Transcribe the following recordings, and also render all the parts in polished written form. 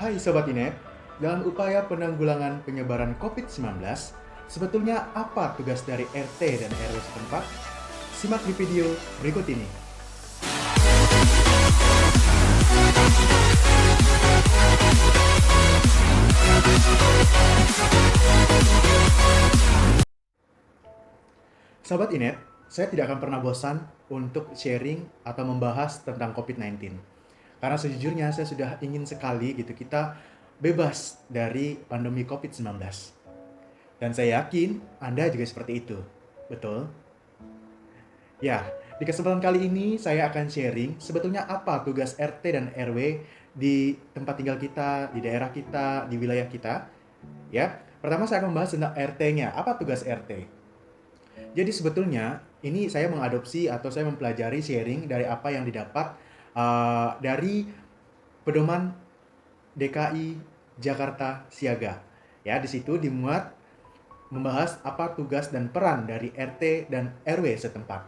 Hai Sobat Inet, dalam upaya penanggulangan penyebaran COVID-19, sebetulnya apa tugas dari RT dan RW setempat? Simak di video berikut ini. Sobat Inet, saya tidak akan pernah bosan untuk sharing atau membahas tentang COVID-19. Karena sejujurnya saya sudah ingin sekali kita bebas dari pandemi COVID-19. Dan saya yakin Anda juga seperti itu. Betul? Ya, di kesempatan kali ini saya akan sharing sebetulnya apa tugas RT dan RW di tempat tinggal kita, di daerah kita, di wilayah kita. Ya, pertama saya akan membahas tentang RT-nya. Apa tugas RT? Jadi sebetulnya ini saya mengadopsi atau saya mempelajari sharing dari apa yang didapat dari pedoman DKI Jakarta Siaga. Ya, di situ dimuat membahas apa tugas dan peran dari RT dan RW setempat.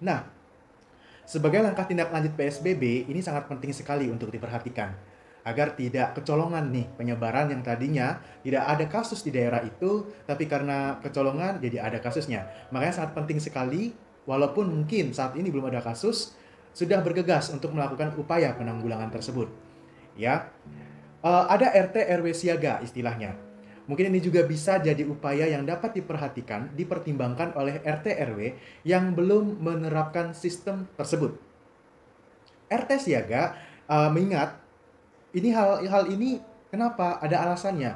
Nah, sebagai langkah tindak lanjut PSBB, ini sangat penting sekali untuk diperhatikan agar tidak kecolongan nih penyebaran yang tadinya tidak ada kasus di daerah itu, tapi karena kecolongan jadi ada kasusnya. Makanya sangat penting sekali, walaupun mungkin saat ini belum ada kasus, sudah bergegas untuk melakukan upaya penanggulangan tersebut. Ya, ada RT RW siaga istilahnya. Mungkin ini juga bisa jadi upaya yang dapat diperhatikan, dipertimbangkan oleh RT RW yang belum menerapkan sistem tersebut. RT siaga mengingat ini hal ini kenapa ada alasannya.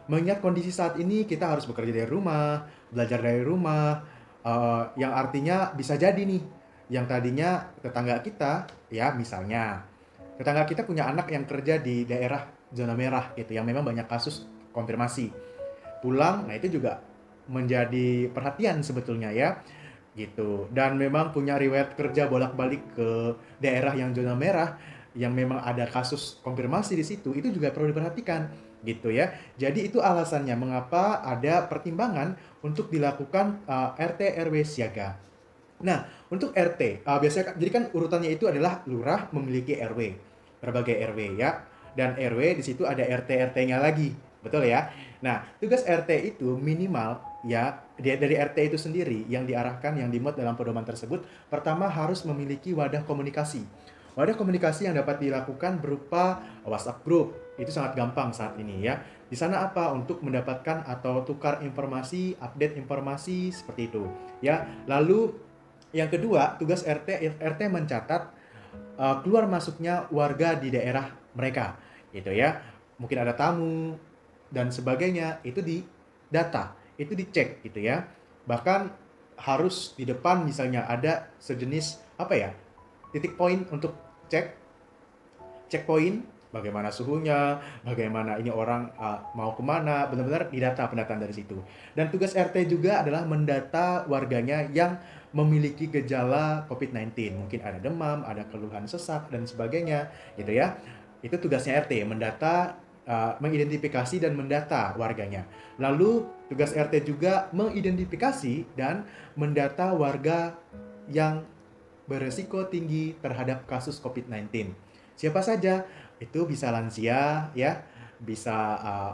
Mengingat kondisi saat ini kita harus bekerja dari rumah, belajar dari rumah, yang artinya bisa jadi nih yang tadinya tetangga kita, ya misalnya tetangga kita punya anak yang kerja di daerah zona merah gitu, yang memang banyak kasus konfirmasi. Pulang, nah itu juga menjadi perhatian sebetulnya ya, gitu. Dan memang punya riwayat kerja bolak-balik ke daerah yang zona merah, yang memang ada kasus konfirmasi di situ, itu juga perlu diperhatikan, gitu ya. Jadi itu alasannya mengapa ada pertimbangan untuk dilakukan RT RW siaga. Nah, untuk RT, biasanya jadi kan urutannya itu adalah lurah memiliki RW, berbagai RW ya, dan RW di situ ada RT RT-nya lagi, betul ya. Nah, tugas RT itu minimal ya dari RT itu sendiri yang diarahkan yang dimuat dalam pedoman tersebut, pertama harus memiliki wadah komunikasi. Wadah komunikasi yang dapat dilakukan berupa WhatsApp group. Itu sangat gampang saat ini ya. Di sana apa? Untuk mendapatkan atau tukar informasi, update informasi seperti itu. Ya, lalu yang kedua, tugas RT mencatat keluar masuknya warga di daerah mereka, gitu ya. Mungkin ada tamu dan sebagainya, itu di data, itu dicek gitu ya. Bahkan harus di depan misalnya ada sejenis apa ya? Titik poin untuk cek checkpoint, bagaimana suhunya, bagaimana ini orang mau kemana, benar-benar didata pendataan dari situ. Dan tugas RT juga adalah mendata warganya yang memiliki gejala COVID-19. Mungkin ada demam, ada keluhan sesak, dan sebagainya, gitu ya. Itu tugasnya RT, mendata, mengidentifikasi dan mendata warganya. Lalu tugas RT juga mengidentifikasi dan mendata warga yang beresiko tinggi terhadap kasus COVID-19. Siapa saja? Itu bisa lansia ya, bisa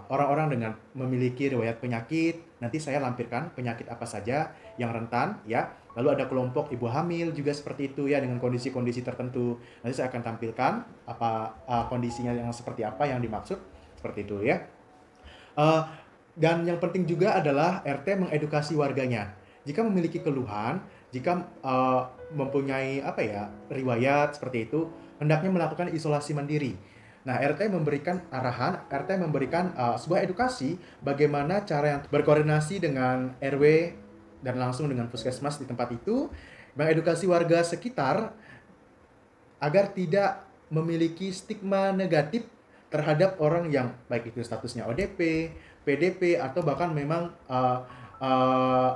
orang-orang dengan memiliki riwayat penyakit. Nanti saya lampirkan penyakit apa saja yang rentan ya. Lalu ada kelompok ibu hamil juga seperti itu ya, dengan kondisi-kondisi tertentu. Nanti saya akan tampilkan apa kondisinya yang seperti apa yang dimaksud seperti itu ya. Uh, dan yang penting juga adalah RT mengedukasi warganya. Jika memiliki keluhan, jika mempunyai apa ya riwayat seperti itu, hendaknya melakukan isolasi mandiri. Nah, RT memberikan arahan, RT memberikan sebuah edukasi bagaimana cara yang berkoordinasi dengan RW dan langsung dengan puskesmas di tempat itu, mengedukasi warga sekitar agar tidak memiliki stigma negatif terhadap orang yang baik itu statusnya ODP, PDP atau bahkan memang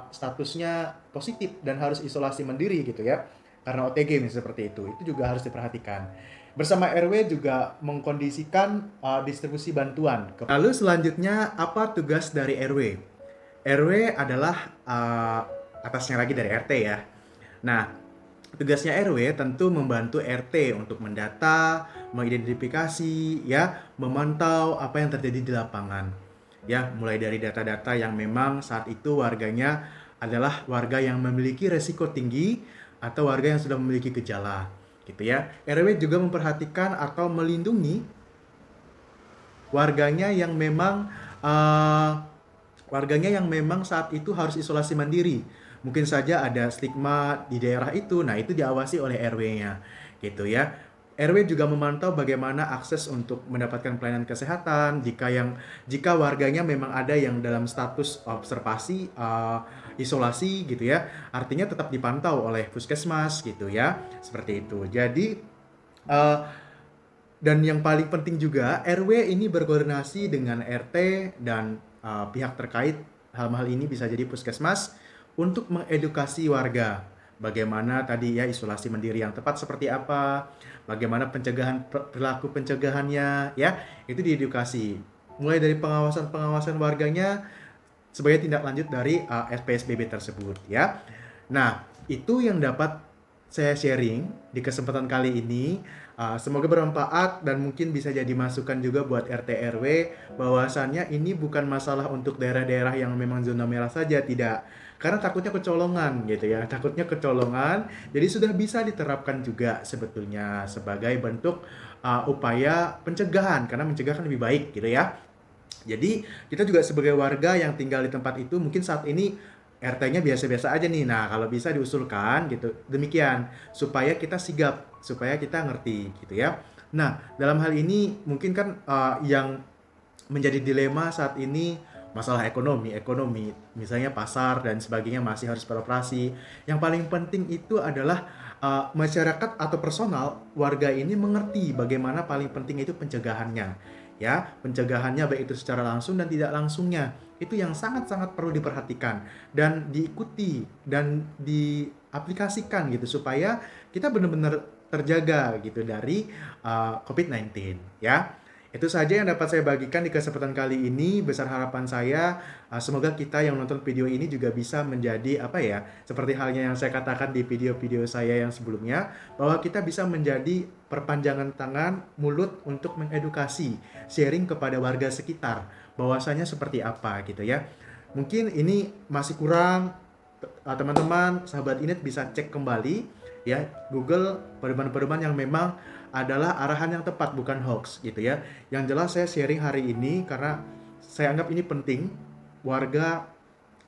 statusnya positif dan harus isolasi mandiri gitu ya. Karena OTG misalnya seperti itu juga harus diperhatikan. Bersama RW juga mengkondisikan distribusi bantuan. Lalu selanjutnya apa tugas dari RW? RW adalah atasnya lagi dari RT ya. Nah, Tugasnya RW tentu membantu RT untuk mendata, mengidentifikasi, ya, memantau apa yang terjadi di lapangan. Ya, mulai dari data-data yang memang saat itu warganya adalah warga yang memiliki resiko tinggi atau warga yang sudah memiliki gejala, gitu ya. RW juga memperhatikan atau melindungi warganya yang memang eh, saat itu harus isolasi mandiri. Mungkin saja ada stigma di daerah itu, nah itu diawasi oleh RW-nya, gitu ya. RW juga memantau bagaimana akses untuk mendapatkan pelayanan kesehatan jika warganya memang ada yang dalam status observasi isolasi gitu ya. Artinya tetap dipantau oleh puskesmas gitu ya. Seperti itu. Jadi eh, dan yang paling penting juga, RW ini berkoordinasi dengan RT dan pihak terkait. Hal-hal ini bisa jadi puskesmas untuk mengedukasi warga. Bagaimana tadi ya isolasi mandiri yang tepat seperti apa, bagaimana perilaku pencegahannya, ya itu diedukasi. Mulai dari pengawasan warganya sebagai tindak lanjut dari PSBB tersebut, ya. Nah, itu yang dapat saya sharing di kesempatan kali ini. Semoga bermanfaat dan mungkin bisa jadi masukan juga buat RT RW bahwasannya ini bukan masalah untuk daerah-daerah yang memang zona merah saja, tidak. Karena takutnya kecolongan gitu ya, takutnya kecolongan. Jadi sudah bisa diterapkan juga sebetulnya sebagai bentuk upaya pencegahan, karena mencegah kan lebih baik gitu ya. Jadi kita juga sebagai warga yang tinggal di tempat itu mungkin saat ini RT-nya biasa-biasa aja nih. Nah, kalau bisa diusulkan gitu. Demikian supaya kita sigap, supaya kita ngerti gitu ya. Nah, dalam hal ini mungkin kan yang menjadi dilema saat ini masalah ekonomi. Misalnya pasar dan sebagainya masih harus beroperasi. Yang paling penting itu adalah masyarakat atau personal warga ini mengerti bagaimana paling penting itu pencegahannya. Ya, pencegahannya baik itu secara langsung dan tidak langsungnya. Itu yang sangat-sangat perlu diperhatikan dan diikuti dan diaplikasikan gitu supaya kita benar-benar terjaga gitu dari COVID-19 ya. Itu saja yang dapat saya bagikan di kesempatan kali ini. Besar harapan saya, semoga kita yang nonton video ini juga bisa menjadi apa ya, seperti halnya yang saya katakan di video-video saya yang sebelumnya, bahwa kita bisa menjadi perpanjangan tangan mulut untuk mengedukasi, sharing kepada warga sekitar, bahwasanya seperti apa gitu ya. Mungkin ini masih kurang, teman-teman, sahabat Inet bisa cek kembali ya, Google pedoman-pedoman yang memang adalah arahan yang tepat, bukan hoax gitu ya. Yang jelas saya sharing hari ini karena saya anggap ini penting. Warga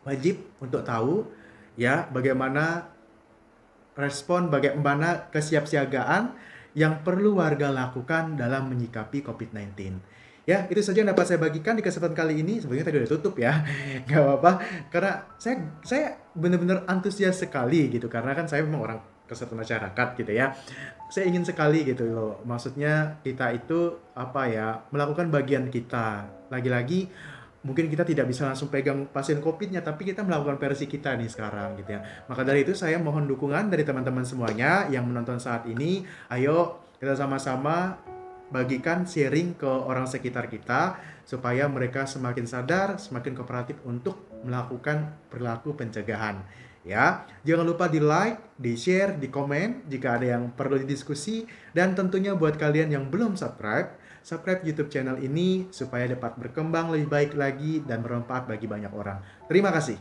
wajib untuk tahu ya bagaimana respon, bagaimana kesiapsiagaan yang perlu warga lakukan dalam menyikapi COVID-19. Ya, itu saja yang dapat saya bagikan di kesempatan kali ini. Sebenarnya tadi udah tutup ya. Nggak apa-apa. Karena saya benar-benar antusias sekali gitu. Karena kan saya memang orang kesehatan masyarakat gitu ya. Saya ingin sekali gitu loh. Maksudnya kita itu apa ya, melakukan bagian kita. Lagi-lagi mungkin kita tidak bisa langsung pegang pasien COVID-nya, tapi kita melakukan versi kita nih sekarang gitu ya. Maka dari itu saya mohon dukungan dari teman-teman semuanya yang menonton saat ini. Ayo kita sama-sama bagikan, sharing ke orang sekitar kita supaya mereka semakin sadar, semakin kooperatif untuk melakukan perilaku pencegahan. Ya, jangan lupa di like, di share, di komen jika ada yang perlu didiskusi, dan tentunya buat kalian yang belum subscribe YouTube channel ini supaya dapat berkembang lebih baik lagi dan bermanfaat bagi banyak orang. Terima kasih.